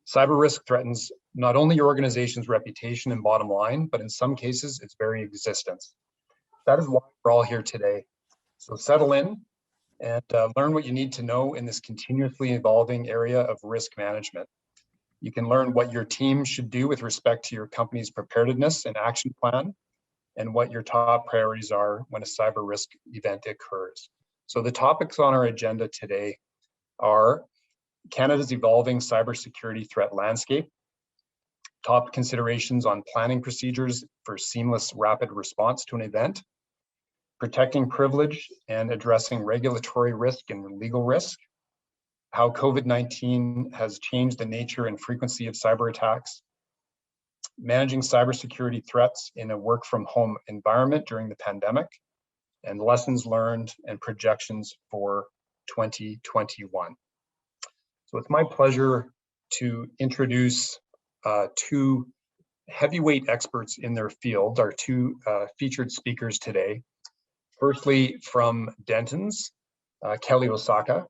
Cyber risk threatens not only your organization's reputation and bottom line, but in some cases, its very existence. That is why we're all here today. So settle in and learn what you need to know in this continuously evolving area of risk management. You can learn what your team should do with respect to your company's preparedness and action plan, and what your top priorities are when a cyber risk event occurs. So the topics on our agenda today are Canada's evolving cybersecurity threat landscape, top considerations on planning procedures for seamless rapid response to an event, protecting privilege and addressing regulatory risk and legal risk, how COVID-19 has changed the nature and frequency of cyber attacks, managing cybersecurity threats in a work from home environment during the pandemic, and lessons learned and projections for 2021. So it's my pleasure to introduce two heavyweight experts in their field, our two featured speakers today. Firstly, from Dentons, Kelly Osaka.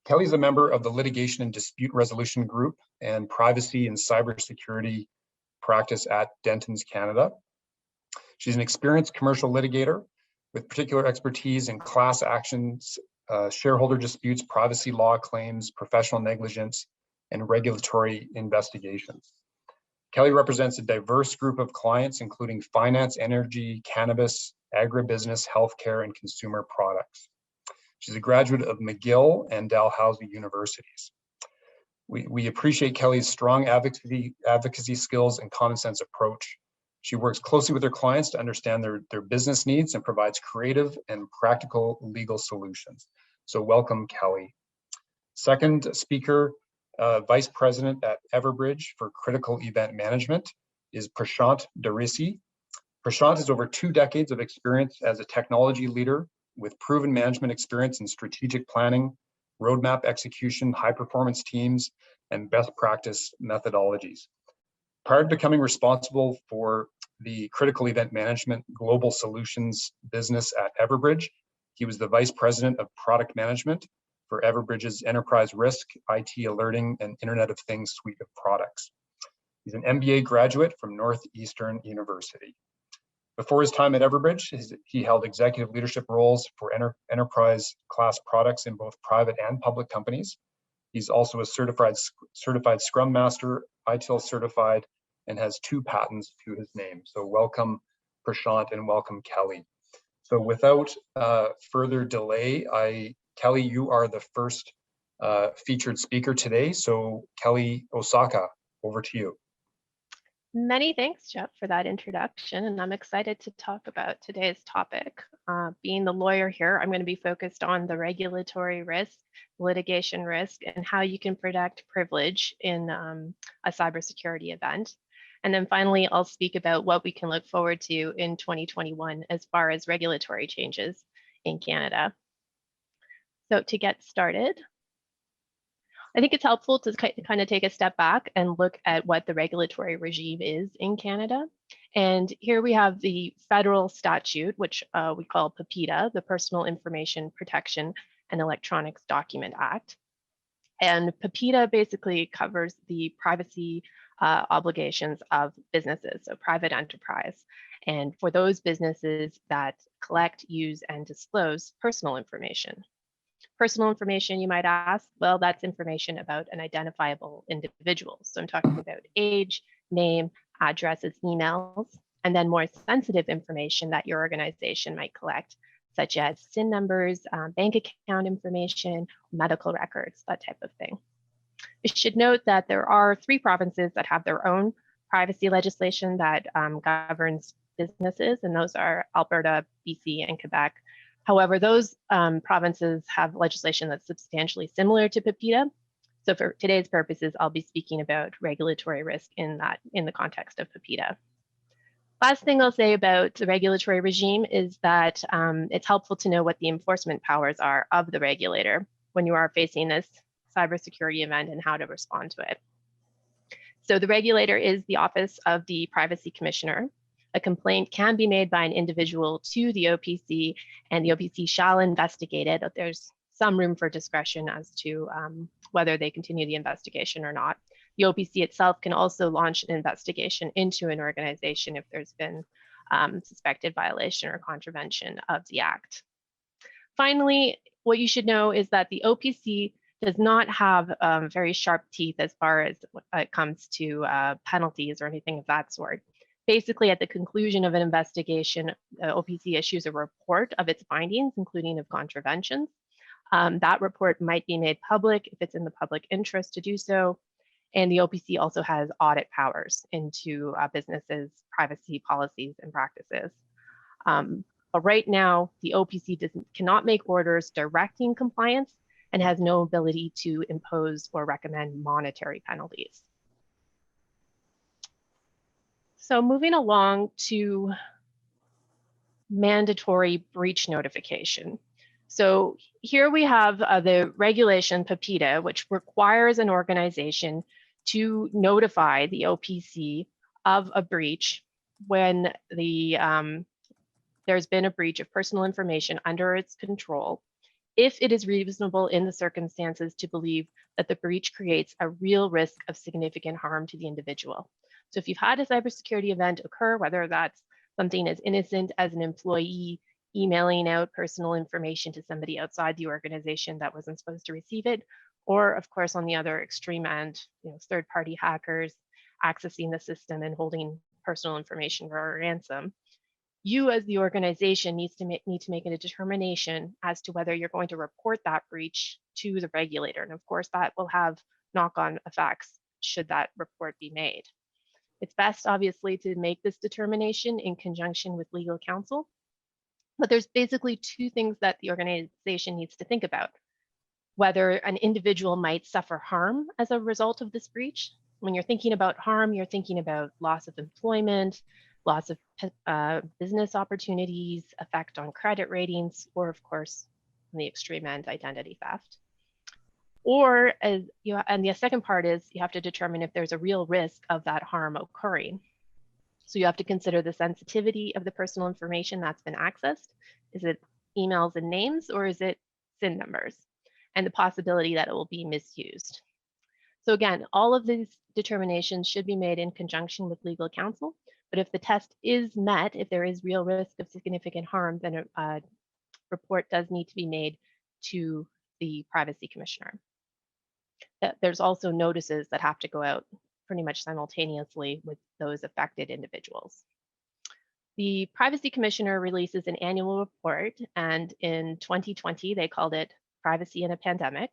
Kelly's a member of the Litigation and Dispute Resolution Group and Privacy and Cybersecurity practice at Dentons Canada. She's an experienced commercial litigator with particular expertise in class actions, shareholder disputes, privacy law claims, professional negligence, and regulatory investigations. Kelly represents a diverse group of clients, including finance, energy, cannabis, agribusiness, healthcare, and consumer products. She's a graduate of McGill and Dalhousie universities. We appreciate Kelly's strong advocacy skills and common sense approach. She works closely with her clients to understand their business needs and provides creative and practical legal solutions. So welcome, Kelly. Second speaker, Vice President at Everbridge for Critical Event Management, is Prashant Darisi. Prashant has over 2 decades of experience as a technology leader with proven management experience in strategic planning, roadmap execution, high performance teams, and best practice methodologies. Prior to becoming responsible for the critical event management global solutions business at Everbridge, he was the Vice President of Product Management for Everbridge's Enterprise Risk, IT Alerting, and Internet of Things suite of products. He's an MBA graduate from Northeastern University. Before his time at Everbridge, he held executive leadership roles for enterprise class products in both private and public companies. He's also a certified Scrum Master, ITIL certified, and has 2 patents to his name. So welcome, Prashant, and welcome, Kelly. So without further delay, Kelly, you are the first featured speaker today. So Kelly Osaka, over to you. Many thanks, Jeff, for that introduction, and I'm excited to talk about today's topic. Being the lawyer here, I'm going to be focused on the regulatory risk, litigation risk, and how you can protect privilege in a cybersecurity event. And then finally, I'll speak about what we can look forward to in 2021 as far as regulatory changes in Canada. So to get started, I think it's helpful to kind of take a step back and look at what the regulatory regime is in Canada. And here we have the federal statute, which we call PIPEDA, the Personal Information Protection and Electronics Document Act. And PIPEDA basically covers the privacy obligations of businesses, so private enterprise. And for those businesses that collect, use, and disclose personal information. Personal information, you might ask, well, that's information about an identifiable individual. So I'm talking about age, name, addresses, emails, and then more sensitive information that your organization might collect, such as SIN numbers, bank account information, medical records, that type of thing. You should note that there are 3 provinces that have their own privacy legislation that governs businesses, and those are Alberta, BC, and Quebec. However, those provinces have legislation that's substantially similar to PIPEDA. So for today's purposes, I'll be speaking about regulatory risk in the context of PIPEDA. Last thing I'll say about the regulatory regime is that it's helpful to know what the enforcement powers are of the regulator when you are facing this cybersecurity event and how to respond to it. So the regulator is the Office of the Privacy Commissioner. A complaint can be made by an individual to the OPC, and the OPC shall investigate it. There's some room for discretion as to whether they continue the investigation or not. The OPC itself can also launch an investigation into an organization if there's been suspected violation or contravention of the Act. Finally, what you should know is that the OPC does not have very sharp teeth as far as it comes to penalties or anything of that sort. Basically, at the conclusion of an investigation, OPC issues a report of its findings, including of contraventions. That report might be made public if it's in the public interest to do so. And the OPC also has audit powers into businesses' privacy policies and practices. But right now, the OPC cannot make orders directing compliance and has no ability to impose or recommend monetary penalties. So moving along to mandatory breach notification. So here we have the regulation PIPEDA, which requires an organization to notify the OPC of a breach when there's been a breach of personal information under its control, if it is reasonable in the circumstances to believe that the breach creates a real risk of significant harm to the individual. So if you've had a cybersecurity event occur, whether that's something as innocent as an employee emailing out personal information to somebody outside the organization that wasn't supposed to receive it, or of course on the other extreme end, third-party hackers accessing the system and holding personal information for a ransom, you as the organization need to make a determination as to whether you're going to report that breach to the regulator. And of course, that will have knock-on effects should that report be made. It's best, obviously, to make this determination in conjunction with legal counsel. But there's basically two things that the organization needs to think about. Whether an individual might suffer harm as a result of this breach. When you're thinking about harm, you're thinking about loss of employment, loss of business opportunities, effect on credit ratings, or of course, on the extreme end, identity theft. Or, and the second part is you have to determine if there's a real risk of that harm occurring. So you have to consider the sensitivity of the personal information that's been accessed. Is it emails and names, or is it SIN numbers? And the possibility that it will be misused. So again, all of these determinations should be made in conjunction with legal counsel. But if the test is met, if there is real risk of significant harm, then a report does need to be made to the privacy commissioner. There's also notices that have to go out pretty much simultaneously with those affected individuals. The privacy commissioner releases an annual report, and in 2020, they called it Privacy in a Pandemic.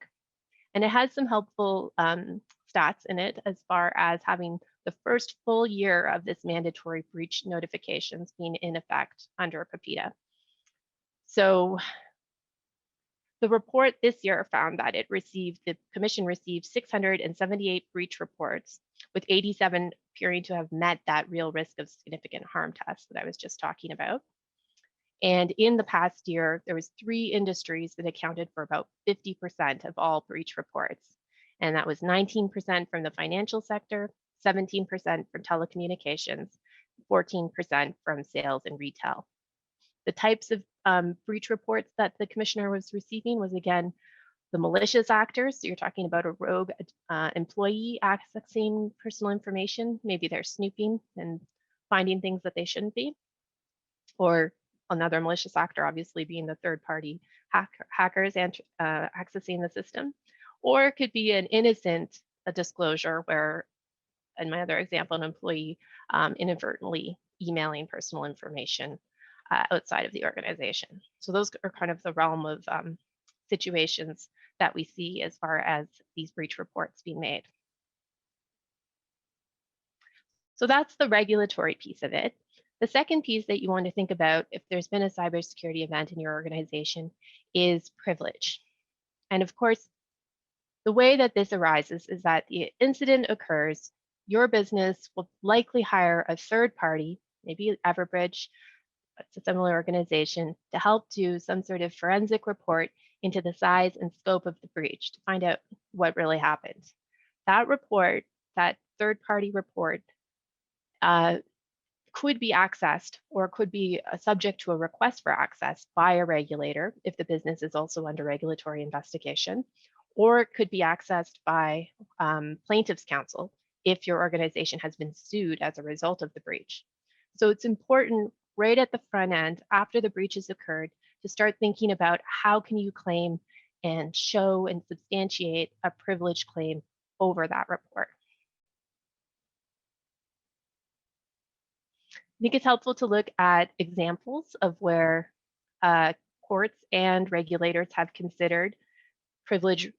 And it has some helpful stats in it as far as having the first full year of this mandatory breach notifications being in effect under PIPEDA. So the report this year found that the commission received 678 breach reports, with 87 appearing to have met that real risk of significant harm test that I was just talking about. And in the past year, there was 3 industries that accounted for about 50% of all breach reports. And that was 19% from the financial sector, 17% from telecommunications, 14% from sales and retail. The types of breach reports that the commissioner was receiving was, again, the malicious actors. So you're talking about a rogue employee accessing personal information. Maybe they're snooping and finding things that they shouldn't be. Or another malicious actor, obviously, being the third-party hackers and accessing the system. Or it could be an innocent disclosure where, in my other example, an employee inadvertently emailing personal information outside of the organization. So those are kind of the realm of situations that we see as far as these breach reports being made. So that's the regulatory piece of it. The second piece that you want to think about if there's been a cybersecurity event in your organization is privilege. And of course, the way that this arises is that the incident occurs, your business will likely hire a third party, maybe Everbridge, it's a similar organization, to help do some sort of forensic report into the size and scope of the breach to find out what really happened. That report, that third-party report, could be accessed or could be subject to a request for access by a regulator if the business is also under regulatory investigation, or it could be accessed by plaintiff's counsel if your organization has been sued as a result of the breach. So it's important right at the front end, after the breach has occurred, to start thinking about how can you claim and show and substantiate a privilege claim over that report. I think it's helpful to look at examples of where courts and regulators have considered privilege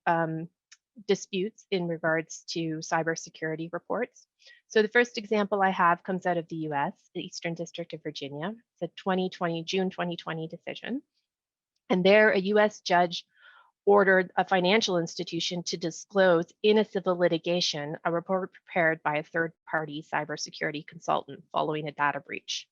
disputes in regards to cybersecurity reports. So the first example I have comes out of the US, the Eastern District of Virginia. It's a June 2020 decision. And there, a US judge ordered a financial institution to disclose in a civil litigation a report prepared by a third-party cybersecurity consultant following a data breach.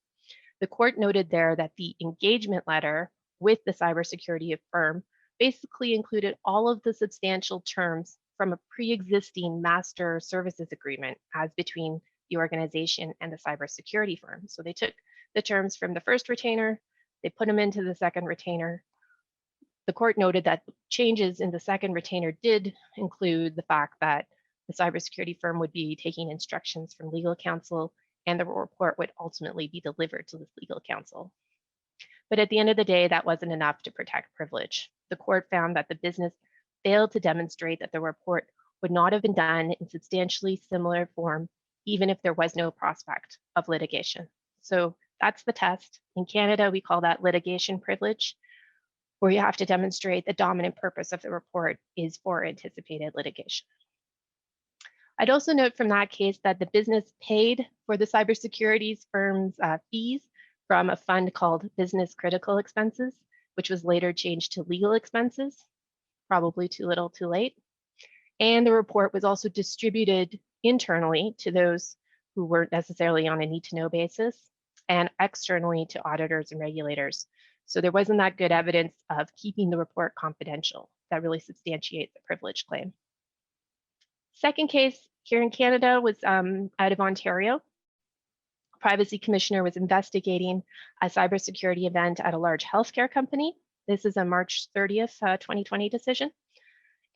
The court noted there that the engagement letter with the cybersecurity firm basically included all of the substantial terms from a pre-existing master services agreement as between the organization and the cybersecurity firm. So they took the terms from the first retainer, they put them into the second retainer. The court noted that changes in the second retainer did include the fact that the cybersecurity firm would be taking instructions from legal counsel and the report would ultimately be delivered to the legal counsel. But at the end of the day, that wasn't enough to protect privilege. The court found that the business failed to demonstrate that the report would not have been done in substantially similar form, even if there was no prospect of litigation. So that's the test. In Canada, we call that litigation privilege, where you have to demonstrate the dominant purpose of the report is for anticipated litigation. I'd also note from that case that the business paid for the cybersecurity firm's fees from a fund called Business Critical Expenses, which was later changed to legal expenses, probably too little, too late. And the report was also distributed internally to those who weren't necessarily on a need-to-know basis and externally to auditors and regulators. So there wasn't that good evidence of keeping the report confidential that really substantiates the privilege claim. Second case here in Canada was out of Ontario. A privacy commissioner was investigating a cybersecurity event at a large healthcare company. This is a March 30th, 2020 decision.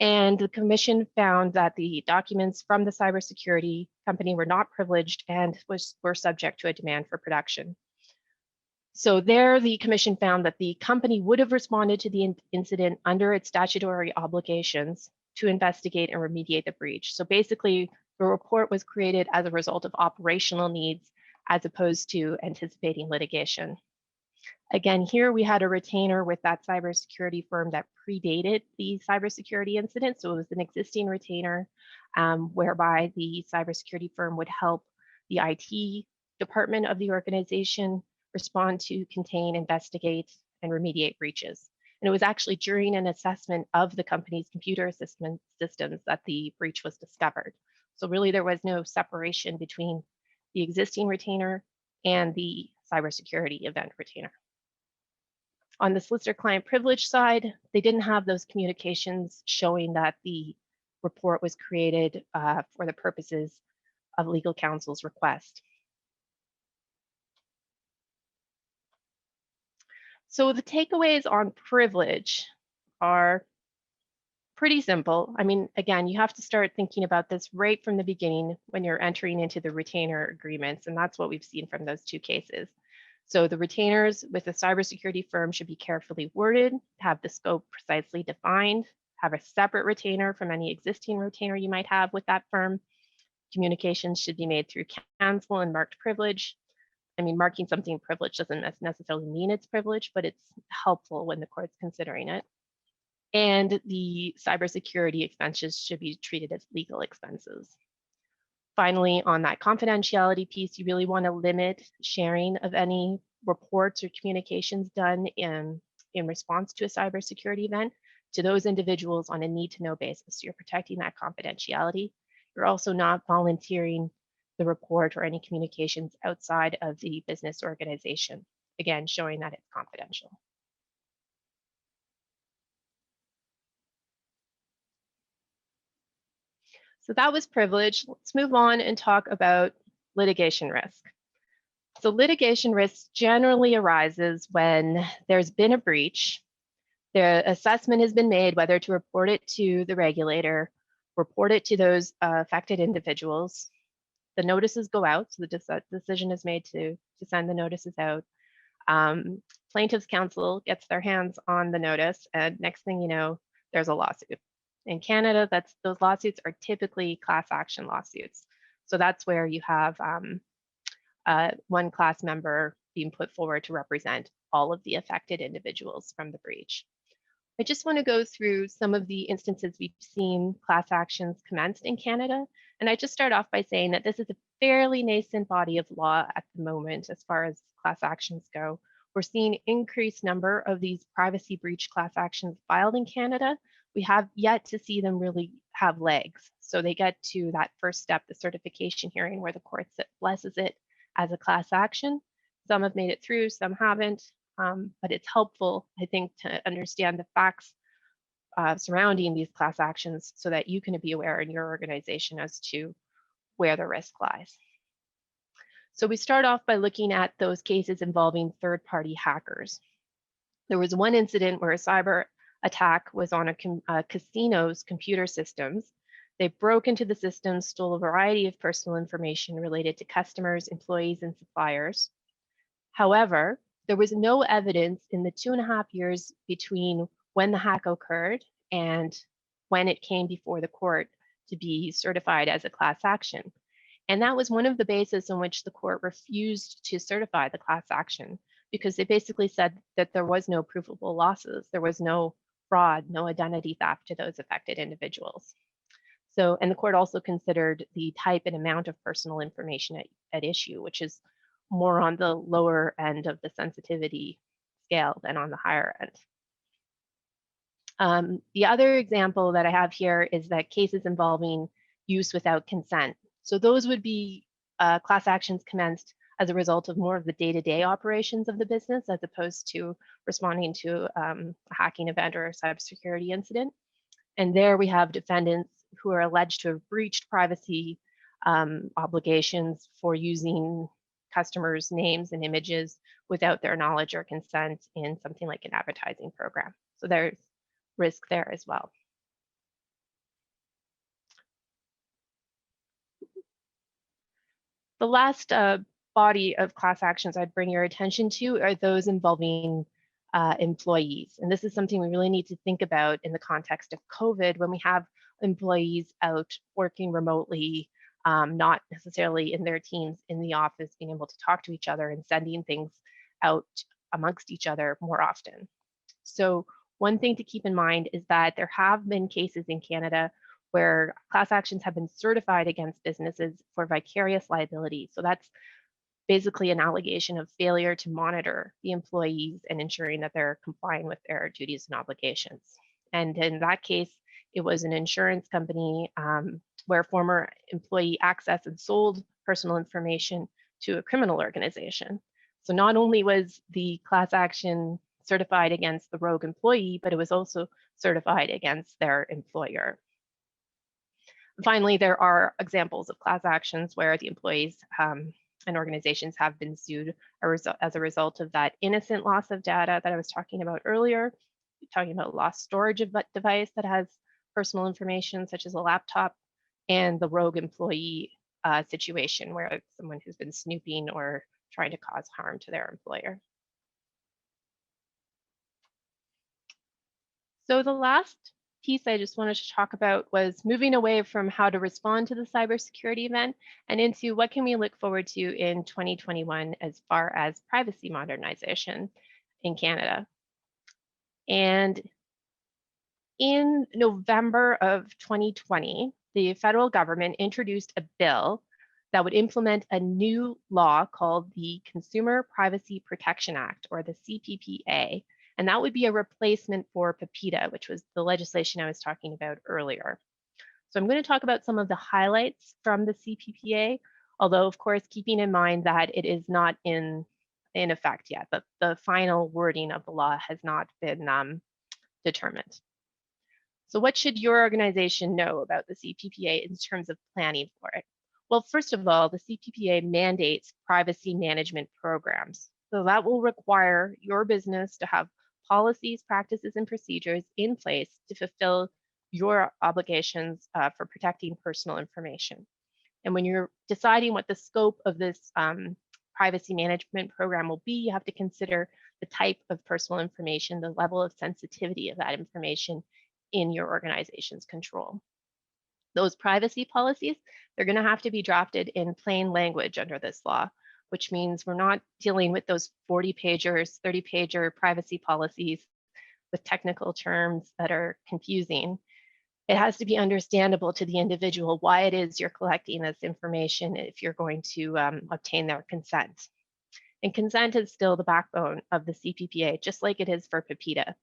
And the commission found that the documents from the cybersecurity company were not privileged and were subject to a demand for production. So there, the commission found that the company would have responded to the incident under its statutory obligations to investigate and remediate the breach. So basically, the report was created as a result of operational needs as opposed to anticipating litigation. Again, here we had a retainer with that cybersecurity firm that predated the cybersecurity incident. So it was an existing retainer whereby the cybersecurity firm would help the IT department of the organization respond to, contain, investigate, and remediate breaches. And it was actually during an assessment of the company's computer systems that the breach was discovered. So really there was no separation between the existing retainer and the cybersecurity event retainer. On the solicitor-client privilege side, they didn't have those communications showing that the report was created for the purposes of legal counsel's request. So the takeaways on privilege are pretty simple. I mean, again, you have to start thinking about this right from the beginning when you're entering into the retainer agreements, and that's what we've seen from those two cases. So the retainers with the cybersecurity firm should be carefully worded, have the scope precisely defined, have a separate retainer from any existing retainer you might have with that firm. Communications should be made through counsel and marked privilege. I mean, marking something privileged doesn't necessarily mean it's privileged, but it's helpful when the court's considering it. And the cybersecurity expenses should be treated as legal expenses. Finally, on that confidentiality piece, you really want to limit sharing of any reports or communications done in response to a cybersecurity event to those individuals on a need-to-know basis. So you're protecting that confidentiality. You're also not volunteering the report or any communications outside of the business organization, again, showing that it's confidential. So that was privilege. Let's move on and talk about litigation risk. So litigation risk generally arises when there's been a breach, The assessment has been made whether to report it to the regulator, report it to those affected individuals. The notices go out, so the decision is made to send the notices out. Plaintiff's counsel gets their hands on the notice, and next thing you know, there's a lawsuit. In Canada, those lawsuits are typically class action lawsuits. So that's where you have one class member being put forward to represent all of the affected individuals from the breach. I just want to go through some of the instances we've seen class actions commenced in Canada. And I just start off by saying that this is a fairly nascent body of law at the moment as far as class actions go. We're seeing increased number of these privacy breach class actions filed in Canada. We have yet to see them really have legs. So they get to that first step, the certification hearing, where the court blesses it as a class action. Some have made it through, some haven't. But it's helpful, I think, to understand the facts surrounding these class actions so that you can be aware in your organization as to where the risk lies. So we start off by looking at those cases involving third-party hackers. There was one incident where a cyber attack was on a casino's computer systems. They broke into the system, stole a variety of personal information related to customers, employees, and suppliers. However, there was no evidence in the 2.5 years between when the hack occurred and when it came before the court to be certified as a class action. And that was one of the bases on which the court refused to certify the class action, because they basically said that there was no provable losses, there was no fraud, no identity theft to those affected individuals. So, and the court also considered the type and amount of personal information at issue, which is more on the lower end of the sensitivity scale than on the higher end. The other example that I have here is that cases involving use without consent. So those would be class actions commenced as a result of more of the day-to-day operations of the business as opposed to responding to a hacking event or a cybersecurity incident. And there we have defendants who are alleged to have breached privacy obligations for using customers' names and images without their knowledge or consent in something like an advertising program. So there's risk there as well. The last body of class actions I'd bring your attention to are those involving employees. And this is something we really need to think about in the context of COVID when we have employees out working remotely, not necessarily in their teams in the office, being able to talk to each other and sending things out amongst each other more often. So one thing to keep in mind is that there have been cases in Canada where class actions have been certified against businesses for vicarious liability. So that's basically an allegation of failure to monitor the employees and ensuring that they're complying with their duties and obligations. And in that case, it was an insurance company where a former employee accessed and sold personal information to a criminal organization. So not only was the class action certified against the rogue employee, but it was also certified against their employer. Finally, there are examples of class actions where the employees and organizations have been sued as a result of that innocent loss of data that I was talking about earlier, talking about lost storage of device that has personal information such as a laptop, and the rogue employee situation where it's someone who's been snooping or trying to cause harm to their employer. So the last piece I just wanted to talk about was moving away from how to respond to the cybersecurity event and into what can we look forward to in 2021 as far as privacy modernization in Canada. And in November of 2020, the federal government introduced a bill that would implement a new law called the Consumer Privacy Protection Act, or the CPPA. And that would be a replacement for PIPEDA, which was the legislation I was talking about earlier. So I'm going to talk about some of the highlights from the CPPA, although of course, keeping in mind that it is not in effect yet, but the final wording of the law has not been determined. So what should your organization know about the CPPA in terms of planning for it? Well, first of all, the CPPA mandates privacy management programs. So that will require your business to have policies, practices, and procedures in place to fulfill your obligations for protecting personal information. And when you're deciding what the scope of this privacy management program will be, you have to consider the type of personal information, the level of sensitivity of that information in your organization's control. Those privacy policies, they're going to have to be drafted in plain language under this law, which means we're not dealing with those 40-pagers, 30-pager privacy policies with technical terms that are confusing. It has to be understandable to the individual why it is you're collecting this information if you're going to obtain their consent. And consent is still the backbone of the CPPA, just like it is for PIPEDA.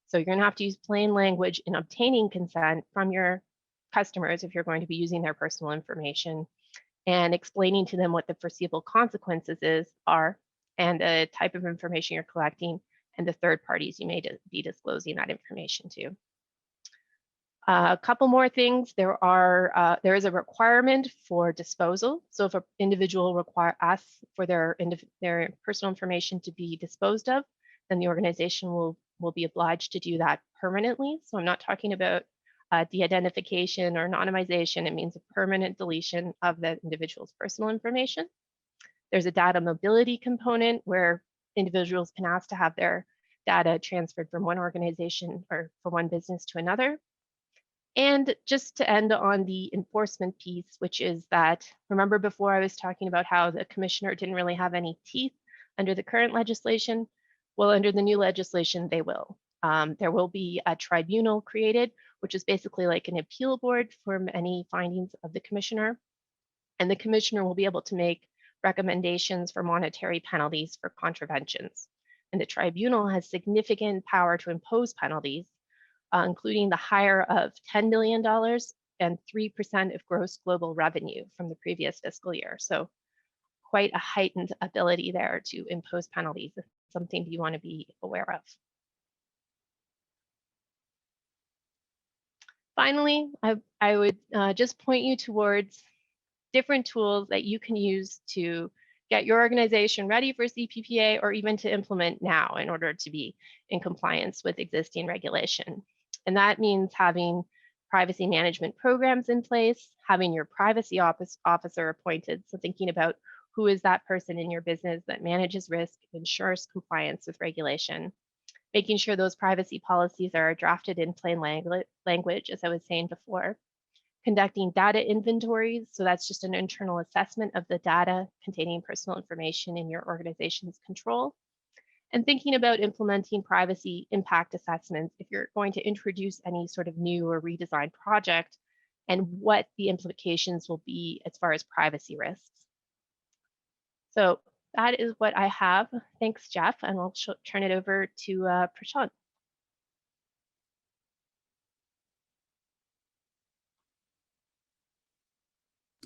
So you're going to have to use plain language in obtaining consent from your customers if you're going to be using their personal information, and explaining to them what the foreseeable consequences are and the type of information you're collecting and the third parties you may be disclosing that information to. A couple more things. There is a requirement for disposal. So if an individual asks for their personal information to be disposed of, then the organization will be obliged to do that permanently. So I'm not talking about de-identification or anonymization. It means a permanent deletion of the individual's personal information. There's a data mobility component where individuals can ask to have their data transferred from one organization or from one business to another. And just to end on the enforcement piece, which is that, remember before I was talking about how the commissioner didn't really have any teeth under the current legislation? Well, under the new legislation, they will. There will be a tribunal created, which is basically like an appeal board for any findings of the commissioner. And the commissioner will be able to make recommendations for monetary penalties for contraventions. And the tribunal has significant power to impose penalties, including the hire of $10 million and 3% of gross global revenue from the previous fiscal year. So quite a heightened ability there to impose penalties, something you want to be aware of. Finally, I would just point you towards different tools that you can use to get your organization ready for CPPA or even to implement now in order to be in compliance with existing regulation. And that means having privacy management programs in place, having your privacy officer appointed. So thinking about who is that person in your business that manages risk, ensures compliance with regulation, making sure those privacy policies are drafted in plain language, as I was saying before, conducting data inventories. So that's just an internal assessment of the data containing personal information in your organization's control, and thinking about implementing privacy impact assessments if you're going to introduce any sort of new or redesigned project and what the implications will be as far as privacy risks. So that is what I have. Thanks, Jeff, and I'll turn it over to Prashant.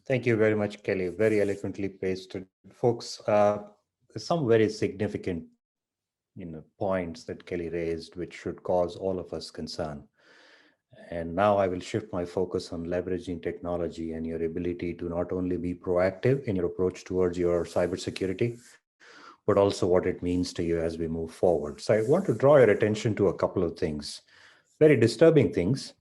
Thank you very much, Kelly. Very eloquently pasted. Folks, some very significant points that Kelly raised, which should cause all of us concern. And now I will shift my focus on leveraging technology and your ability to not only be proactive in your approach towards your cybersecurity, but also what it means to you as we move forward. So I want to draw your attention to a couple of things, very disturbing things,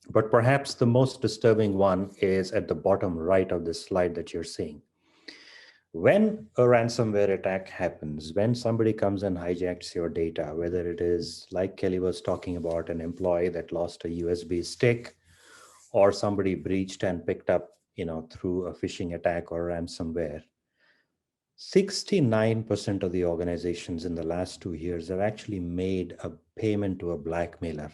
but perhaps the most disturbing one is at the bottom right of the slide that you're seeing. When a ransomware attack happens, when somebody comes and hijacks your data, whether it is like Kelly was talking about, an employee that lost a USB stick, or somebody breached and picked up, through a phishing attack or ransomware, 69% of the organizations in the last 2 years have actually made a payment to a blackmailer.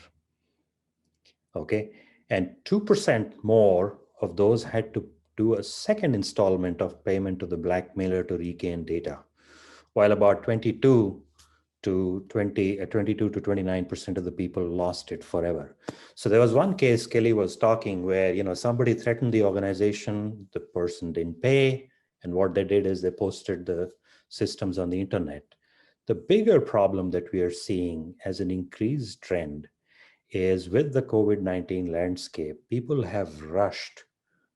Okay, and 2% more of those had to do a second installment of payment to the blackmailer to regain data, while about 22 to 29% of the people lost it forever. So there was one case Kelly was talking where, somebody threatened the organization, the person didn't pay, and what they did is they posted the systems on the internet. The bigger problem that we are seeing as an increased trend is with the COVID-19 landscape, people have rushed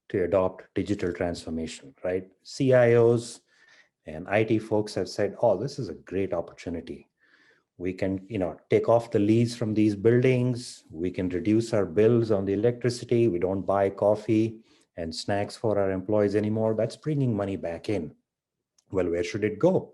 to adopt digital transformation, right? CIOs and IT folks have said, oh, this is a great opportunity. We can, take off the lease from these buildings. We can reduce our bills on the electricity. We don't buy coffee and snacks for our employees anymore. That's bringing money back in. Well, where should it go?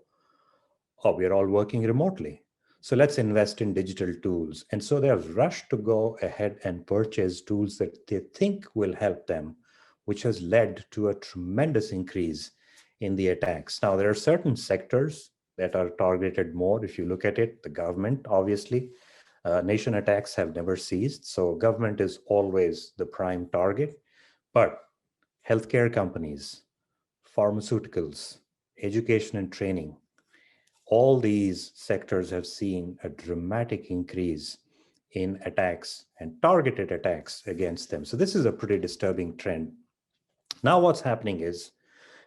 Oh, we're all working remotely. So let's invest in digital tools. And so they're rushed to go ahead and purchase tools that they think will help them, which has led to a tremendous increase in the attacks. Now, there are certain sectors that are targeted more. If you look at it, the government, obviously, nation attacks have never ceased. So government is always the prime target. But healthcare companies, pharmaceuticals, education and training, all these sectors have seen a dramatic increase in attacks and targeted attacks against them. So this is a pretty disturbing trend. Now what's happening is,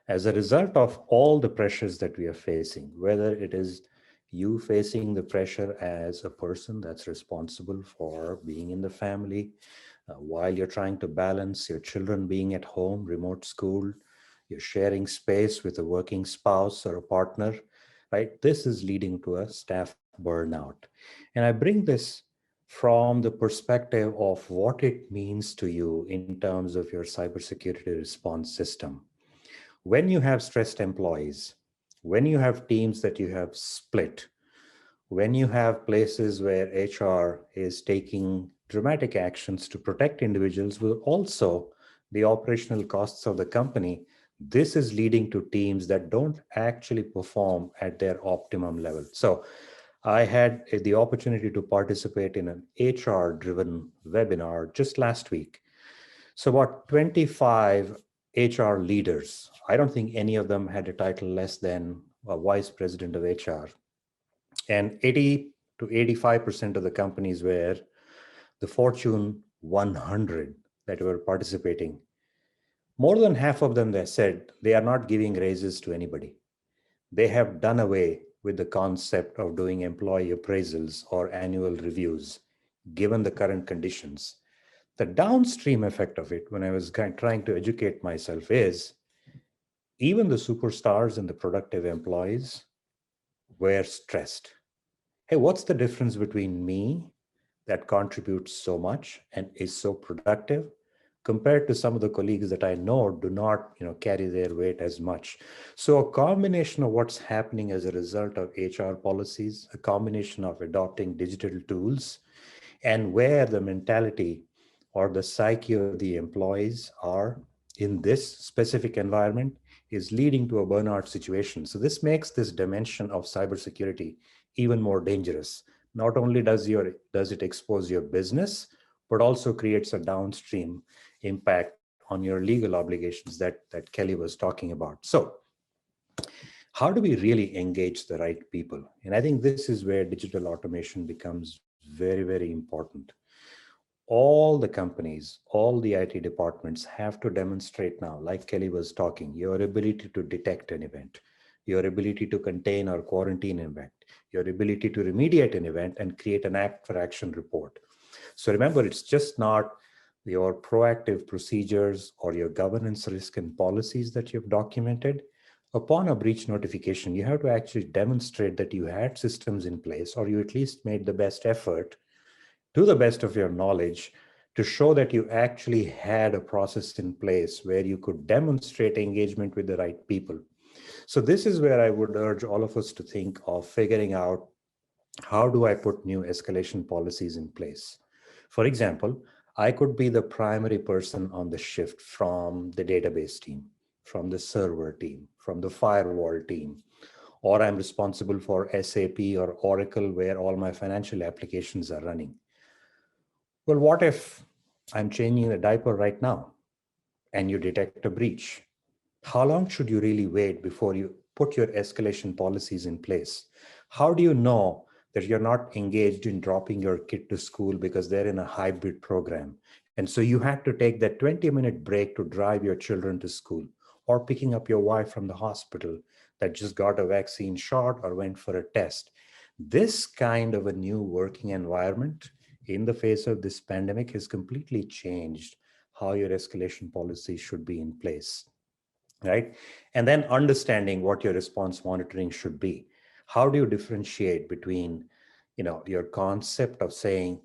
as a result of all the pressures that we are facing, whether it is you facing the pressure as a person that's responsible for being in the family, while you're trying to balance your children being at home, remote school, you're sharing space with a working spouse or a partner, right? This is leading to a staff burnout. And I bring this from the perspective of what it means to you in terms of your cybersecurity response system. When you have stressed employees, when you have teams that you have split, when you have places where HR is taking dramatic actions to protect individuals, but also the operational costs of the company, this is leading to teams that don't actually perform at their optimum level. So I had the opportunity to participate in an HR-driven webinar just last week. So about 25 HR leaders, I don't think any of them had a title less than a vice president of HR. And 80 to 85% of the companies were the Fortune 100 that were participating. More than half of them, they said they are not giving raises to anybody. They have done away with the concept of doing employee appraisals or annual reviews, given the current conditions. The downstream effect of it, when I was trying to educate myself, is even the superstars and the productive employees were stressed. Hey, what's the difference between me that contributes so much and is so productive compared to some of the colleagues that I know do not, carry their weight as much? So a combination of what's happening as a result of HR policies, a combination of adopting digital tools, and where the mentality or the psyche of the employees are in this specific environment is leading to a burnout situation. So this makes this dimension of cybersecurity even more dangerous. Not only does it expose your business, but also creates a downstream impact on your legal obligations that Kelly was talking about. So how do we really engage the right people? And I think this is where digital automation becomes very, very important. All the companies, all the IT departments have to demonstrate now, like Kelly was talking, your ability to detect an event, your ability to contain or quarantine an event, your ability to remediate an event and create an act for action report. So remember, it's just not your proactive procedures or your governance risk and policies that you've documented. Upon a breach notification, you have to actually demonstrate that you had systems in place, or you at least made the best effort to the best of your knowledge to show that you actually had a process in place where you could demonstrate engagement with the right people. So this is where I would urge all of us to think of figuring out, how do I put new escalation policies in place? For example, I could be the primary person on the shift from the database team, from the server team, from the firewall team, or I'm responsible for SAP or Oracle where all my financial applications are running. Well, what if I'm changing the diaper right now and you detect a breach? How long should you really wait before you put your escalation policies in place? How do you know that you're not engaged in dropping your kid to school because they're in a hybrid program? And so you had to take that 20-minute break to drive your children to school, or picking up your wife from the hospital that just got a vaccine shot or went for a test. This kind of a new working environment in the face of this pandemic has completely changed how your escalation policy should be in place, right? And then understanding what your response monitoring should be. How do you differentiate between your concept of saying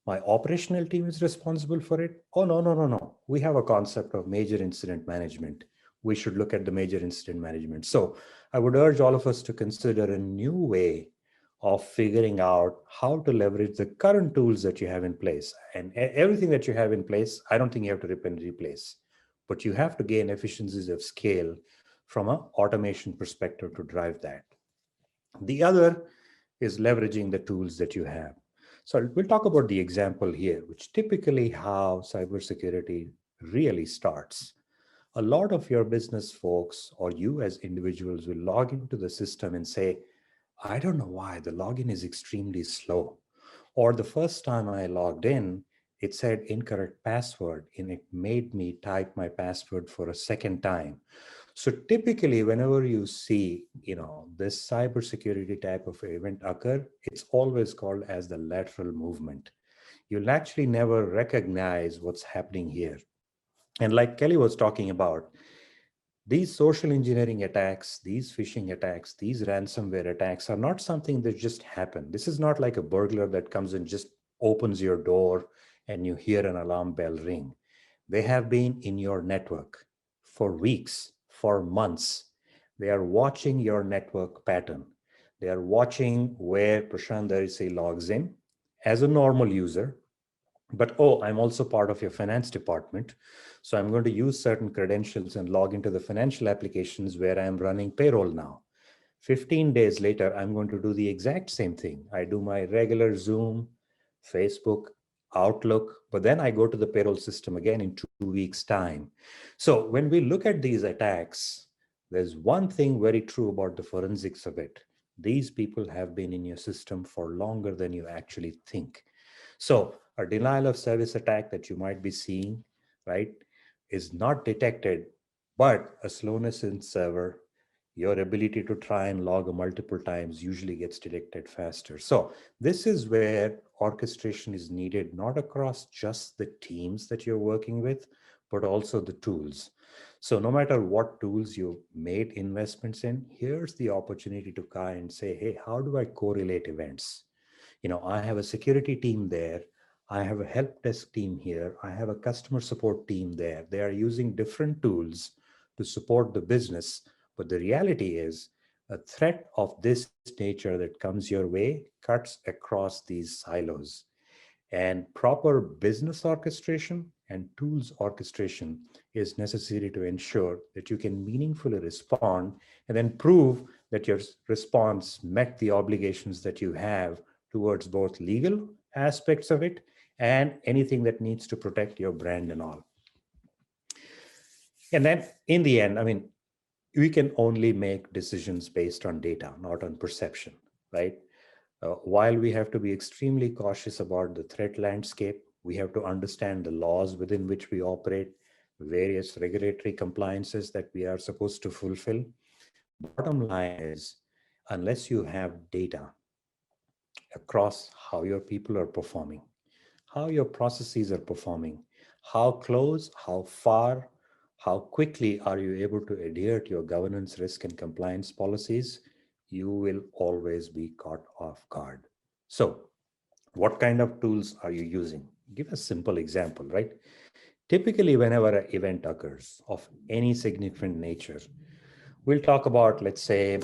my operational team is responsible for it. Oh, no, no, no, no. We have a concept of major incident management. We should look at the major incident management. So I would urge all of us to consider a new way of figuring out how to leverage the current tools that you have in place. And everything that you have in place, I don't think you have to rip and replace, but you have to gain efficiencies of scale from an automation perspective to drive that. The other is leveraging the tools that you have. So we'll talk about the example here, which typically how cybersecurity really starts. A lot of your business folks or you as individuals will log into the system and say, I don't know why the login is extremely slow. Or the first time I logged in, it said incorrect password and it made me type my password for a second time. So typically, whenever you see, this cybersecurity type of event occur, it's always called as the lateral movement. You'll actually never recognize what's happening here. And like Kelly was talking about, these social engineering attacks, these phishing attacks, these ransomware attacks are not something that just happen. This is not like a burglar that comes and just opens your door and you hear an alarm bell ring. They have been in your network for weeks, for months. They are watching your network pattern. They are watching where Prashant Darisay logs in as a normal user. But, oh, I'm also part of your finance department. So I'm going to use certain credentials and log into the financial applications where I'm running payroll now. 15 days later, I'm going to do the exact same thing. I do my regular Zoom, Facebook, Outlook, but then I go to the payroll system again in 2 weeks' time. So when we look at these attacks, there's one thing very true about the forensics of it. These people have been in your system for longer than you actually think. So a denial of service attack that you might be seeing, right, is not detected, but a slowness in server, your ability to try and log multiple times usually gets detected faster. So this is where orchestration is needed, not across just the teams that you're working with, but also the tools. So no matter what tools you've made investments in, here's the opportunity to kind and say, hey, how do I correlate events? I have a security team there. I have a help desk team here. I have a customer support team there. They are using different tools to support the business. But the reality is a threat of this nature that comes your way cuts across these silos. And proper business orchestration and tools orchestration is necessary to ensure that you can meaningfully respond and then prove that your response met the obligations that you have towards both legal aspects of it and anything that needs to protect your brand and all. And then in the end, we can only make decisions based on data, not on perception, right? While we have to be extremely cautious about the threat landscape, we have to understand the laws within which we operate, various regulatory compliances that we are supposed to fulfill. Bottom line is, unless you have data across how your people are performing, how your processes are performing, how close, how far, how quickly are you able to adhere to your governance, risk, and compliance policies, you will always be caught off guard. So, what kind of tools are you using? Give a simple example, right? Typically, whenever an event occurs of any significant nature, we'll talk about, let's say,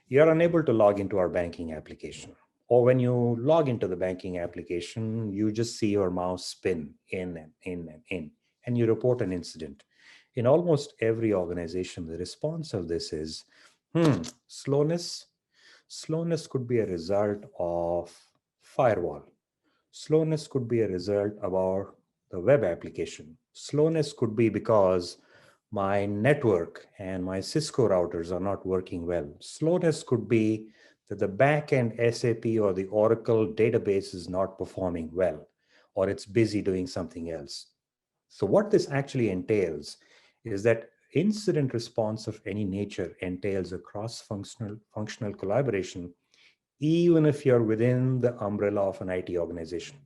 you're unable to log into our banking application. Or when you log into the banking application, you just see your mouse spin in and in and in, and you report an incident. In almost every organization, the response of this is, slowness. Slowness could be a result of firewall. Slowness could be a result about the web application. Slowness could be because my network and my Cisco routers are not working well. Slowness could be that the backend SAP or the Oracle database is not performing well, or it's busy doing something else. So what this actually entails is that incident response of any nature entails a cross-functional collaboration, even if you're within the umbrella of an IT organization.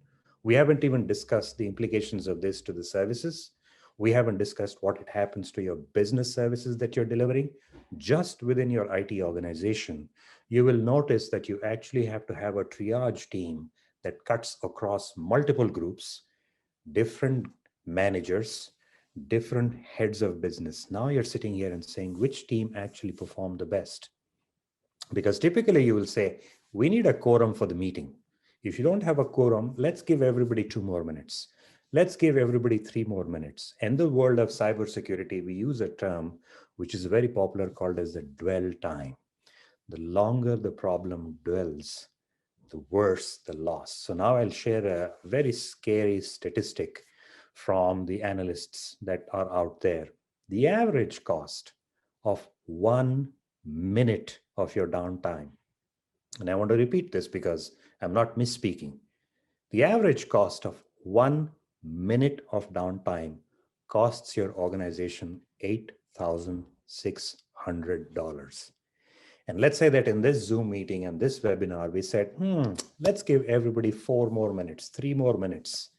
We haven't even discussed the implications of this to the services. We haven't discussed what it happens to your business services that you're delivering. just within your IT organization, you will notice that you actually have to have a triage team that cuts across multiple groups, different managers, different heads of business. Now you're sitting here and saying which team actually performed the best. Because typically you will say, we need a quorum for the meeting. If you don't have a quorum, let's give everybody 2 more minutes. Let's give everybody 3 more minutes. In the world of cybersecurity, we use a term which is very popular called as the dwell time. The longer the problem dwells, the worse the loss. So now I'll share a very scary statistic from the analysts that are out there. The average cost of 1 minute of your downtime, and I want to repeat this because I'm not misspeaking. The average cost of 1 minute of downtime costs your organization $8,600. And let's say that in this Zoom meeting and this webinar, we said, let's give everybody 4 more minutes, 3 more minutes.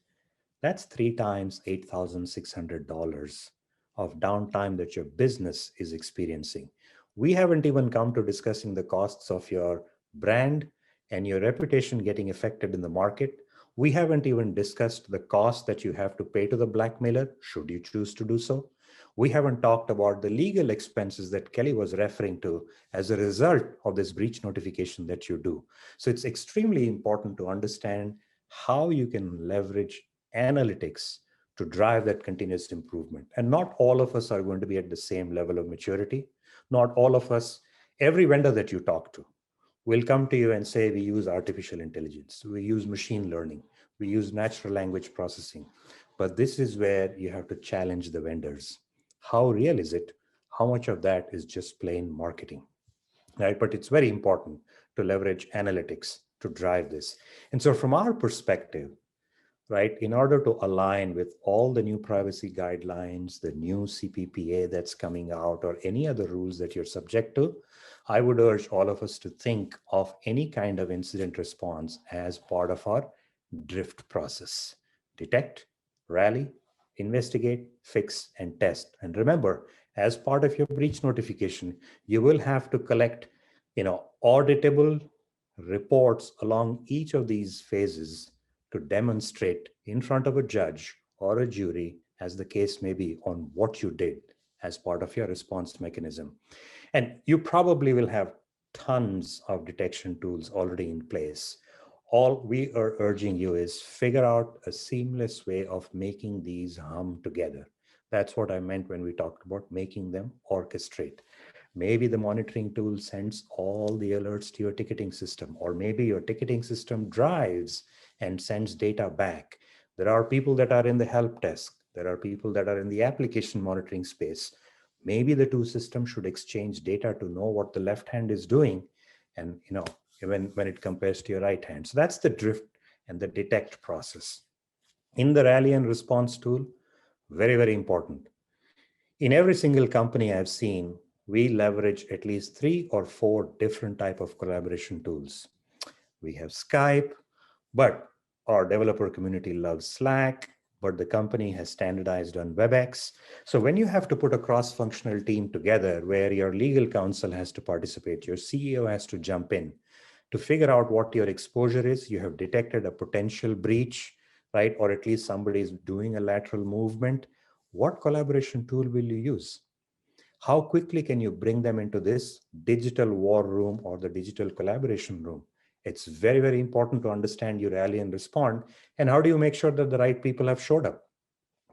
That's 3 times $8,600 of downtime that your business is experiencing. We haven't even come to discussing the costs of your brand and your reputation getting affected in the market. We haven't even discussed the cost that you have to pay to the blackmailer, should you choose to do so. We haven't talked about the legal expenses that Kelly was referring to as a result of this breach notification that you do. So it's extremely important to understand how you can leverage analytics to drive that continuous improvement. And not all of us are going to be at the same level of maturity. Not all of us, every vendor that you talk to will come to you and say, we use artificial intelligence, we use machine learning, we use natural language processing. But this is where you have to challenge the vendors. How real is it? How much of that is just plain marketing, right? But it's very important to leverage analytics to drive this. And so from our perspective, right, in order to align with all the new privacy guidelines, the new CPPA that's coming out, or any other rules that you're subject to, I would urge all of us to think of any kind of incident response as part of our drift process. Detect, rally, investigate, fix, and test. And remember, as part of your breach notification, you will have to collect, auditable reports along each of these phases to demonstrate in front of a judge or a jury, as the case may be, on what you did as part of your response mechanism. And you probably will have tons of detection tools already in place. All we are urging you is figure out a seamless way of making these hum together. That's what I meant when we talked about making them orchestrate. Maybe the monitoring tool sends all the alerts to your ticketing system, or maybe your ticketing system drives and sends data back. There are people that are in the help desk. There are people that are in the application monitoring space. Maybe the two systems should exchange data to know what the left hand is doing, and when it compares to your right hand. So that's the drift and the detect process. In the rally and response tool, very, very important. In every single company I've seen, we leverage at least 3 or 4 different type of collaboration tools. We have Skype, but our developer community loves Slack, but the company has standardized on WebEx. So when you have to put a cross-functional team together where your legal counsel has to participate, your CEO has to jump in to figure out what your exposure is, you have detected a potential breach, right? Or at least somebody is doing a lateral movement. What collaboration tool will you use? How quickly can you bring them into this digital war room or the digital collaboration room? It's very, very important to understand your rally and respond. And how do you make sure that the right people have showed up?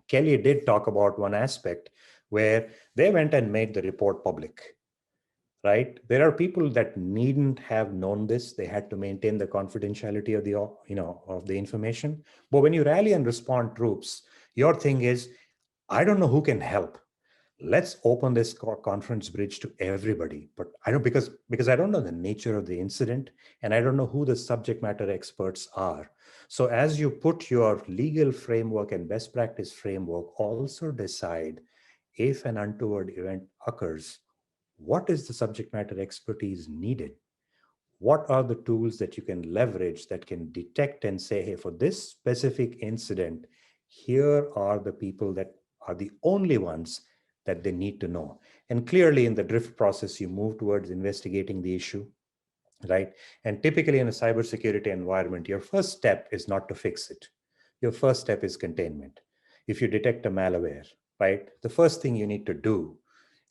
Kelly did talk about one aspect where they went and made the report public, right? There are people that needn't have known this. They had to maintain the confidentiality of the information. But when you rally and respond troops, your thing is, I don't know who can help. Let's open this conference bridge to everybody. But I don't, because I don't know the nature of the incident, and I don't know who the subject matter experts are. So as you put your legal framework and best practice framework, also decide if an untoward event occurs, what is the subject matter expertise needed? What are the tools that you can leverage that can detect and say, hey, for this specific incident, here are the people that are the only ones that they need to know. And clearly in the drift process, you move towards investigating the issue, right? And typically in a cybersecurity environment, your first step is not to fix it. Your first step is containment. If you detect a malware, right, the first thing you need to do,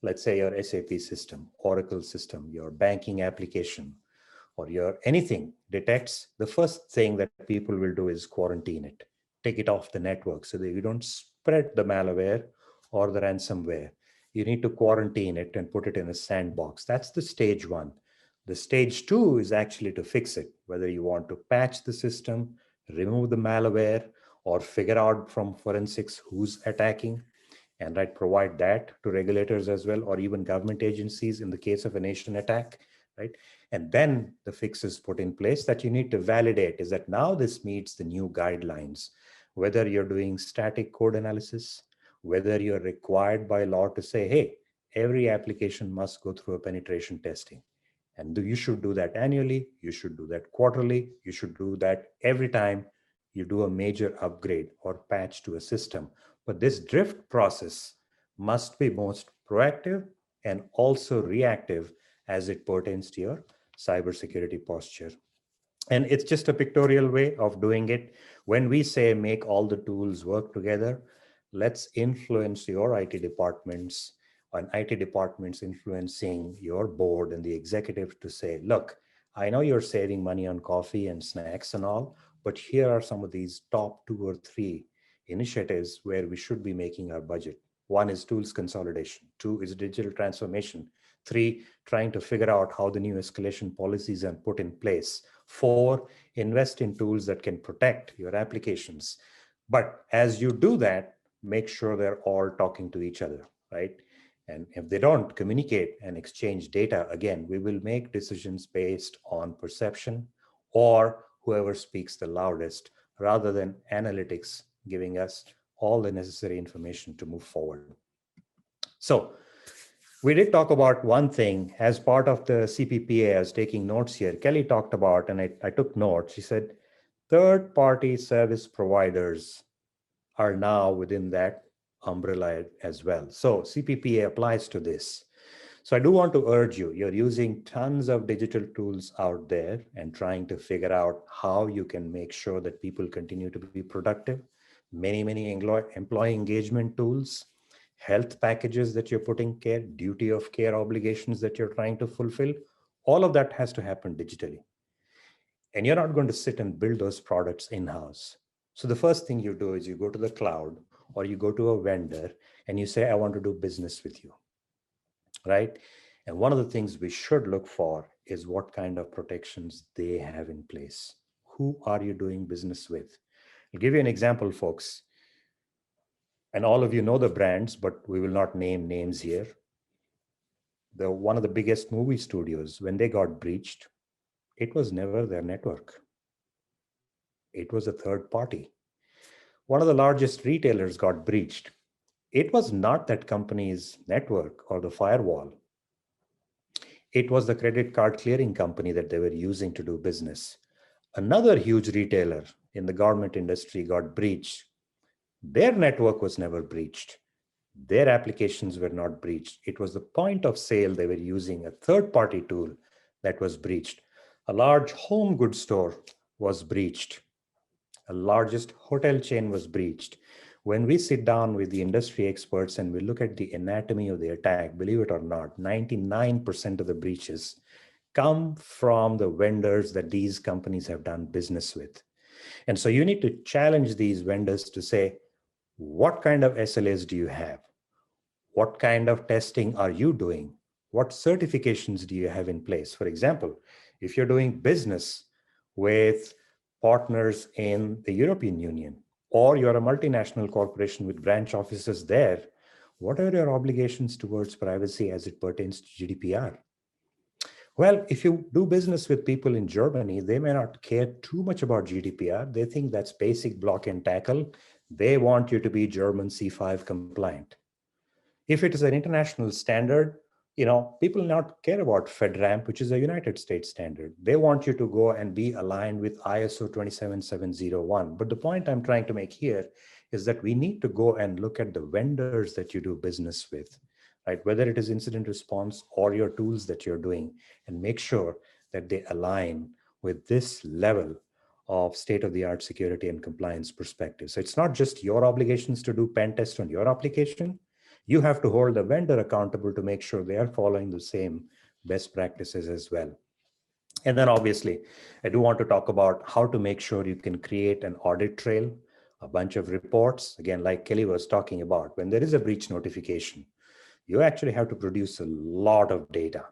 let's say your SAP system, Oracle system, your banking application, or your anything detects, the first thing that people will do is quarantine it, take it off the network so that you don't spread the malware or the ransomware. You need to quarantine it and put it in a sandbox. That's the stage one. The stage two is actually to fix it, whether you want to patch the system, remove the malware, or figure out from forensics who's attacking, and right, provide that to regulators as well, or even government agencies in the case of a nation attack, right? And then the fix is put in place that you need to validate is that now this meets the new guidelines, whether you're doing static code analysis, whether you're required by law to say, hey, every application must go through a penetration testing. And you should do that annually, you should do that quarterly, you should do that every time you do a major upgrade or patch to a system. But this drift process must be most proactive and also reactive as it pertains to your cybersecurity posture. And it's just a pictorial way of doing it. When we say make all the tools work together, let's influence your IT departments and IT departments influencing your board and the executive to say, look, I know you're saving money on coffee and snacks and all, but here are some of these top 2 or 3 initiatives where we should be making our budget. One is tools consolidation. 2 is digital transformation. 3, trying to figure out how the new escalation policies are put in place. 4, invest in tools that can protect your applications. But as you do that, make sure they're all talking to each other, right? And if they don't communicate and exchange data, again, we will make decisions based on perception or whoever speaks the loudest, rather than analytics giving us all the necessary information to move forward. So we did talk about one thing as part of the CPPA. I was taking notes here. Kelly talked about, and I took notes. She said, third-party service providers are now within that umbrella as well. So CPPA applies to this. So I do want to urge you, you're using tons of digital tools out there and trying to figure out how you can make sure that people continue to be productive. Many employee engagement tools, health packages that you're putting care, duty of care obligations that you're trying to fulfill. All of that has to happen digitally. And you're not going to sit and build those products in-house. So the first thing you do is you go to the cloud or you go to a vendor and you say, I want to do business with you, right? And one of the things we should look for is what kind of protections they have in place. Who are you doing business with? I'll give you an example, folks. And all of you know the brands, but we will not name names here. One of the biggest movie studios, when they got breached, it was never their network. It was a third party. One of the largest retailers got breached. It was not that company's network or the firewall. It was the credit card clearing company that they were using to do business. Another huge retailer in the garment industry got breached. Their network was never breached. Their applications were not breached. It was the point of sale they were using, a third-party tool, that was breached. A large home goods store was breached. A largest hotel chain was breached. When we sit down with the industry experts and we look at the anatomy of the attack, believe it or not, 99% of the breaches come from the vendors that these companies have done business with. And so you need to challenge these vendors to say, what kind of SLAs do you have? What kind of testing are you doing? What certifications do you have in place? For example, if you're doing business with partners in the European Union, or you're a multinational corporation with branch offices there, what are your obligations towards privacy as it pertains to GDPR? Well, if you do business with people in Germany, they may not care too much about GDPR. They think that's basic block and tackle. They want you to be German C5 compliant. If it is an international standard, people not care about FedRAMP, which is a United States standard. They want you to go and be aligned with ISO 27701. But the point I'm trying to make here is that we need to go and look at the vendors that you do business with, right? Whether it is incident response or your tools that you're doing, and make sure that they align with this level of state-of-the-art security and compliance perspective. So it's not just your obligations to do pen test on your application. You have to hold the vendor accountable to make sure they are following the same best practices as well. And then obviously, I do want to talk about how to make sure you can create an audit trail, a bunch of reports. Again, like Kelly was talking about, when there is a breach notification, you actually have to produce a lot of data,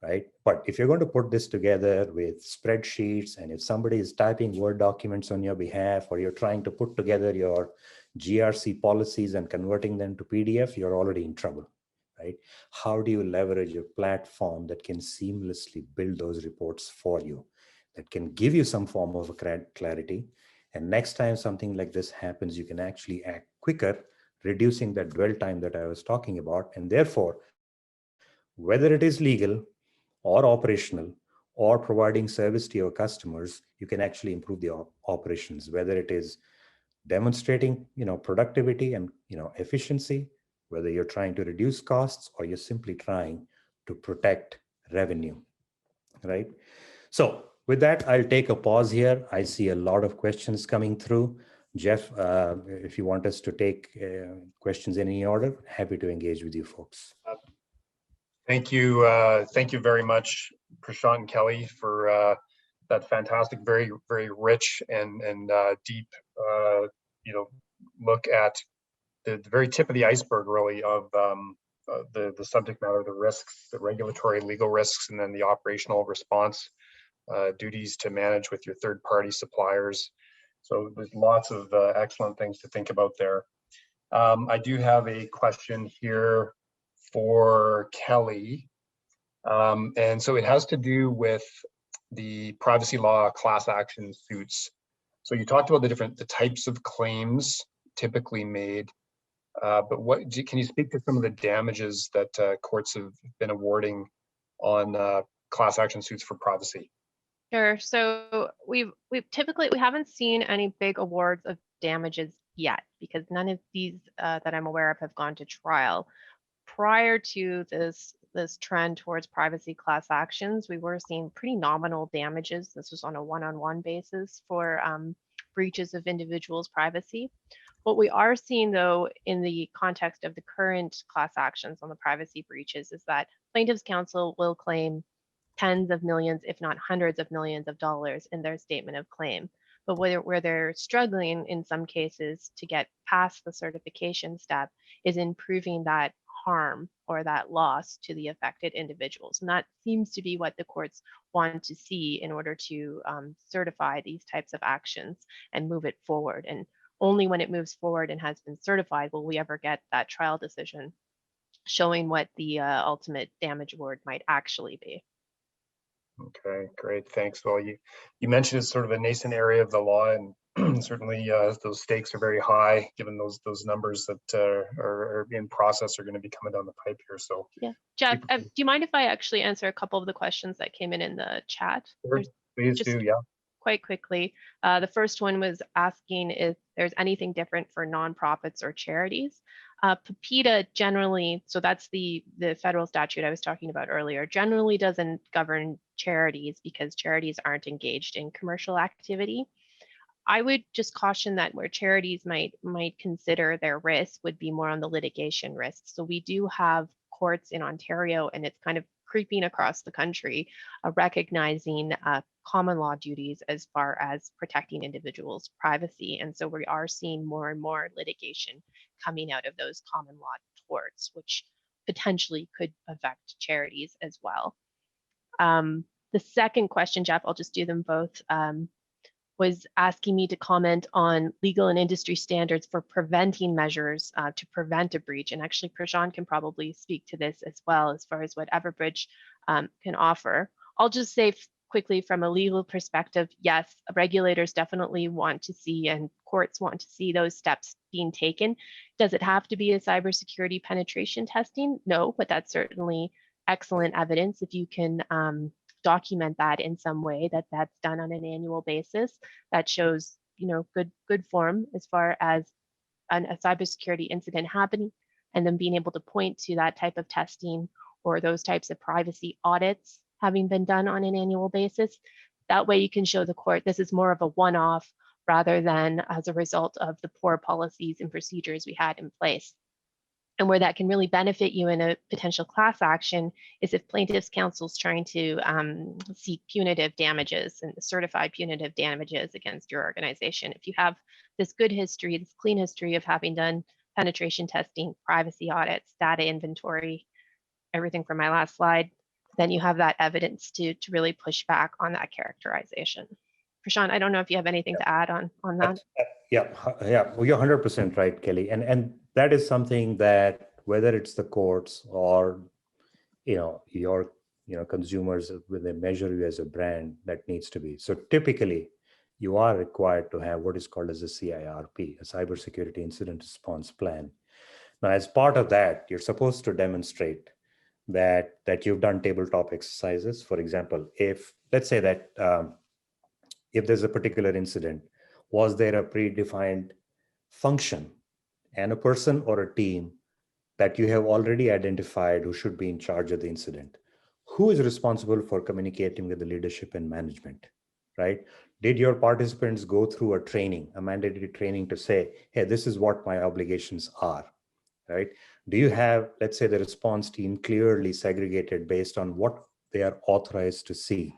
right? But if you're going to put this together with spreadsheets, and if somebody is typing Word documents on your behalf, or you're trying to put together your GRC policies and converting them to PDF, you're already in trouble, right? How do you leverage a platform that can seamlessly build those reports for you, that can give you some form of clarity? And next time something like this happens, you can actually act quicker, reducing that dwell time that I was talking about. And therefore, whether it is legal or operational or providing service to your customers, you can actually improve the operations, whether it is demonstrating, productivity and, efficiency, whether you're trying to reduce costs or you're simply trying to protect revenue, right? So with that, I'll take a pause here. I see a lot of questions coming through. Jeff, if you want us to take questions in any order, happy to engage with you folks. Thank you. Thank you very much, Prashant and Kelly, for that fantastic, very, very rich and deep, look at the very tip of the iceberg, really, of the subject matter, the risks, the regulatory, legal risks, and then the operational response duties to manage with your third-party suppliers. So there's lots of excellent things to think about there. I do have a question here for Kelly. And so it has to do with the privacy law class action suits. So you talked about the types of claims typically made, but can you speak to some of the damages that courts have been awarding on class action suits for privacy? Sure. So we haven't seen any big awards of damages yet, because none of these that I'm aware of have gone to trial. Prior to this trend towards privacy class actions, we were seeing pretty nominal damages. This was on a one-on-one basis for breaches of individuals' privacy. What we are seeing, though, in the context of the current class actions on the privacy breaches, is that plaintiffs' counsel will claim tens of millions, if not hundreds of millions of dollars in their statement of claim. But where they're struggling in some cases to get past the certification step is in proving that harm or that loss to the affected individuals. And that seems to be what the courts want to see in order to certify these types of actions and move it forward. And only when it moves forward and has been certified will we ever get that trial decision showing what the ultimate damage award might actually be. Okay, great, thanks. Well, you mentioned it's sort of a nascent area of the law, and certainly those stakes are very high, given those numbers that are in process are going to be coming down the pipe here. So yeah, Jeff, do you mind if I actually answer a couple of the questions that came in the chat? Sure, please do, yeah. Quite quickly. The first one was asking if there's anything different for nonprofits or charities. PIPEDA generally, so that's the federal statute I was talking about earlier, generally doesn't govern charities because charities aren't engaged in commercial activity. I would just caution that where charities might consider their risk would be more on the litigation risk. So we do have courts in Ontario, and it's kind of creeping across the country, recognizing common law duties as far as protecting individuals' privacy. And so we are seeing more and more litigation coming out of those common law torts, which potentially could affect charities as well. The second question, Jeff, I'll just do them both, was asking me to comment on legal and industry standards for preventing measures to prevent a breach. And actually, Prashant can probably speak to this as well, as far as what Everbridge can offer. I'll just say quickly, from a legal perspective, yes, regulators definitely want to see, and courts want to see, those steps being taken. Does it have to be a cybersecurity penetration testing? No, but that's certainly excellent evidence if you can document that in some way, that's done on an annual basis. That shows, good form as far as a cybersecurity incident happening and then being able to point to that type of testing or those types of privacy audits having been done on an annual basis. That way you can show the court this is more of a one-off rather than as a result of the poor policies and procedures we had in place. And where that can really benefit you in a potential class action is if plaintiff's counsel is trying to seek punitive damages and certified punitive damages against your organization. If you have this good history, this clean history of having done penetration testing, privacy audits, data inventory, everything from my last slide, then you have that evidence to really push back on that characterization. Prashant, I don't know if you have anything to add on that. Yeah, well, you're 100% right, Kelly. And that is something that whether it's the courts or, your, consumers, when they measure you as a brand, that needs to be. So typically, you are required to have what is called as a CIRP, a Cybersecurity Incident Response Plan. Now, as part of that, you're supposed to demonstrate that you've done tabletop exercises. For example, if let's say that if there's a particular incident, was there a predefined function and a person or a team that you have already identified who should be in charge of the incident? Who is responsible for communicating with the leadership and management, right? Did your participants go through a training, a mandatory training to say, hey, this is what my obligations are, right? Do you have, let's say, the response team clearly segregated based on what they are authorized to see,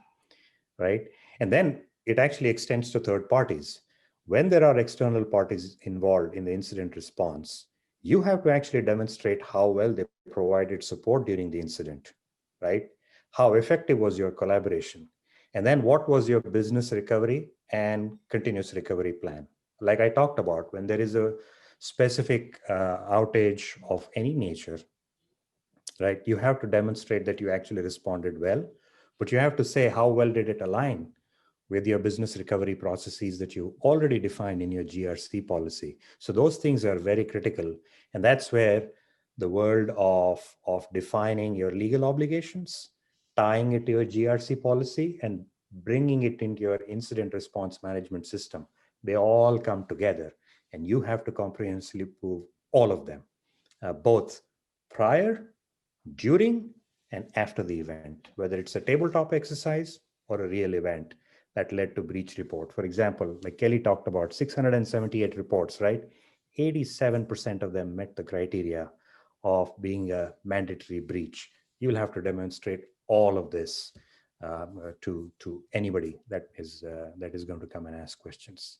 right? And then it actually extends to third parties. When there are external parties involved in the incident response, you have to actually demonstrate how well they provided support during the incident, right? How effective was your collaboration? And then what was your business recovery and continuous recovery plan? Like I talked about, when there is a specific outage of any nature, right? You have to demonstrate that you actually responded well, but you have to say how well did it align with your business recovery processes that you already defined in your GRC policy. So those things are very critical. And that's where the world of defining your legal obligations, tying it to your GRC policy, and bringing it into your incident response management system, they all come together. And you have to comprehensively prove all of them, both prior, during, and after the event, whether it's a tabletop exercise or a real event that led to breach report. For example, like Kelly talked about, 678 reports, right? 87% of them met the criteria of being a mandatory breach. You will have to demonstrate all of this to anybody that is going to come and ask questions.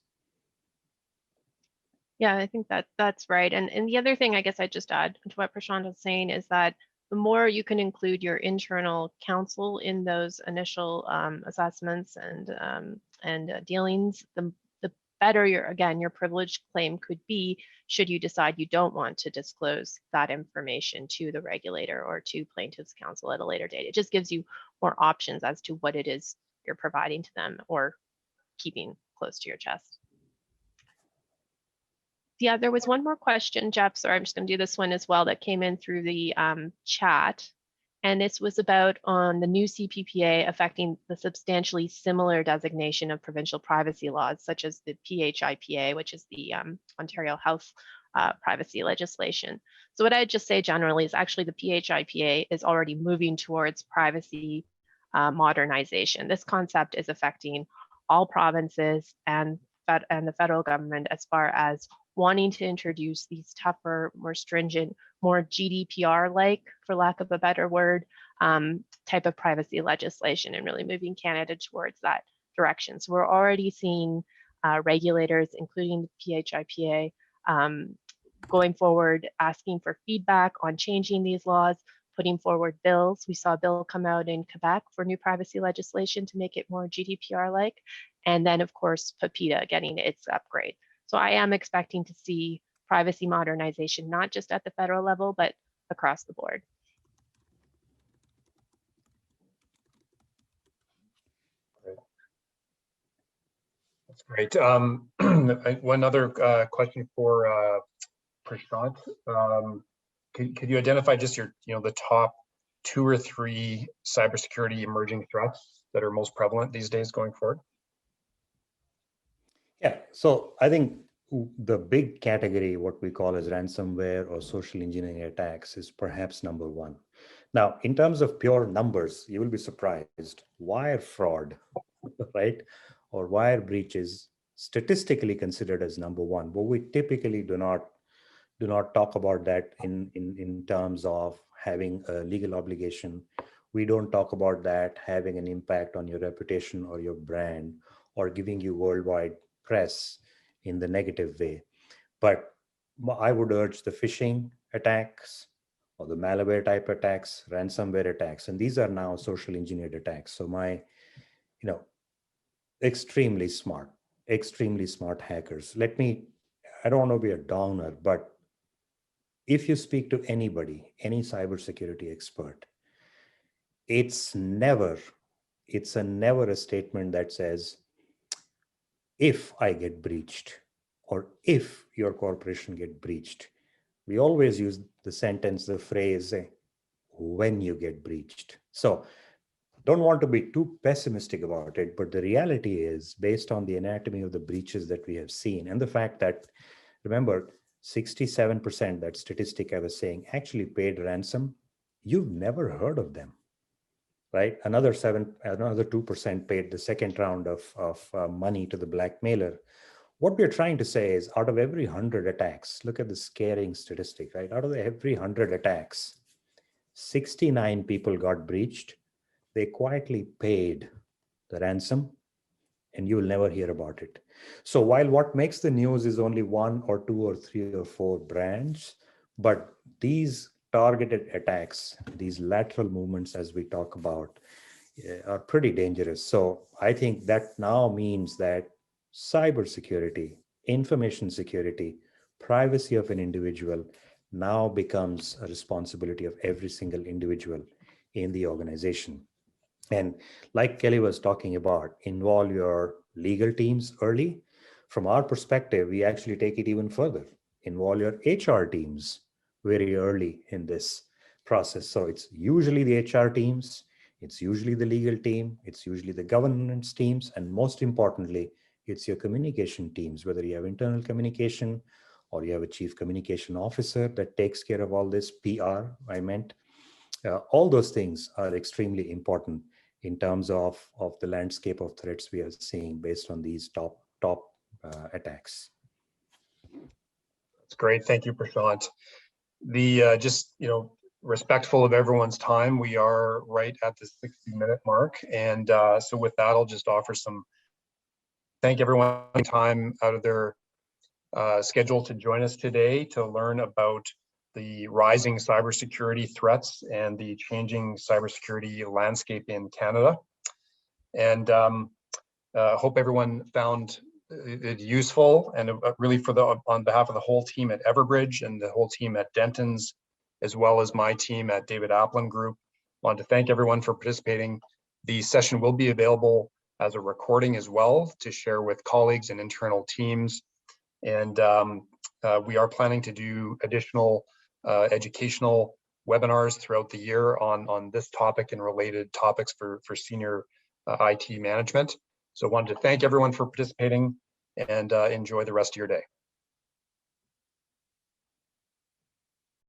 Yeah, I think that's right. And the other thing I guess I'd just add to what Prashant was saying is that the more you can include your internal counsel in those initial assessments and dealings, the better your privilege claim could be should you decide you don't want to disclose that information to the regulator or to plaintiff's counsel at a later date. It just gives you more options as to what it is you're providing to them or keeping close to your chest. Yeah, there was one more question, Jeff. Sorry, I'm just going to do this one as well that came in through the chat. And this was about on the new CPPA affecting the substantially similar designation of provincial privacy laws, such as the PHIPA, which is the Ontario Health privacy legislation. So what I'd just say generally is actually the PHIPA is already moving towards privacy modernization. This concept is affecting all provinces and the federal government as far as wanting to introduce these tougher, more stringent, more GDPR-like, for lack of a better word, type of privacy legislation and really moving Canada towards that direction. So we're already seeing regulators, including the PHIPA, going forward, asking for feedback on changing these laws, putting forward bills. We saw a bill come out in Quebec for new privacy legislation to make it more GDPR-like. And then, of course, PIPEDA getting its upgrade. So I am expecting to see privacy modernization, not just at the federal level, but across the board. That's great. One other question for Prashant. Could you identify just the top 2 or 3 cybersecurity emerging threats that are most prevalent these days going forward? Yeah, so I think the big category, what we call as ransomware or social engineering attacks, is perhaps number one. Now, in terms of pure numbers, you will be surprised. Wire fraud, right, or wire breaches, statistically considered as number one, but we typically do not talk about that in terms of having a legal obligation. We don't talk about that having an impact on your reputation or your brand or giving you worldwide press in the negative way. But I would urge the phishing attacks or the malware type attacks, ransomware attacks, and these are now social engineered attacks. So you know, extremely smart hackers. I don't want to be a downer, but if you speak to anybody, any cybersecurity expert, it's never a statement that says, if I get breached or if your corporation get breached. We always use the sentence, the phrase, when you get breached. So don't want to be too pessimistic about it, but the reality is, based on the anatomy of the breaches that we have seen and the fact that, remember, 67%, that statistic I was saying, actually paid ransom. You've never heard of them, right? Another 2% paid the second round of money to the blackmailer. What we're trying to say is, out of every 100 attacks, look at the scaring statistic, right? Out of every 100 attacks, 69 people got breached. They quietly paid the ransom, and you will never hear about it. So while what makes the news is only 1 or 2 or 3 or 4 brands, but these targeted attacks, these lateral movements, as we talk about, are pretty dangerous. So I think that now means that cybersecurity, information security, privacy of an individual now becomes a responsibility of every single individual in the organization. And like Kelly was talking about, involve your legal teams early. From our perspective, we actually take it even further. Involve your HR teams very early in this process. So it's usually the HR teams, it's usually the legal team, it's usually the governance teams, and most importantly, it's your communication teams, whether you have internal communication or you have a chief communication officer that takes care of all this PR, all those things are extremely important in terms of the landscape of threats we are seeing based on these top attacks. That's great. Thank you, Prashant. The just, respectful of everyone's time, we are right at the 60-minute mark. And so with that, I'll just offer thank everyone time out of their schedule to join us today to learn about the rising cybersecurity threats and the changing cybersecurity landscape in Canada. And hope everyone found it useful, and really on behalf of the whole team at Everbridge and the whole team at Dentons, as well as my team at David Applin Group, I want to thank everyone for participating. The session will be available as a recording as well to share with colleagues and internal teams. And we are planning to do additional educational webinars throughout the year on this topic and related topics for senior IT management. So I wanted to thank everyone for participating, and enjoy the rest of your day.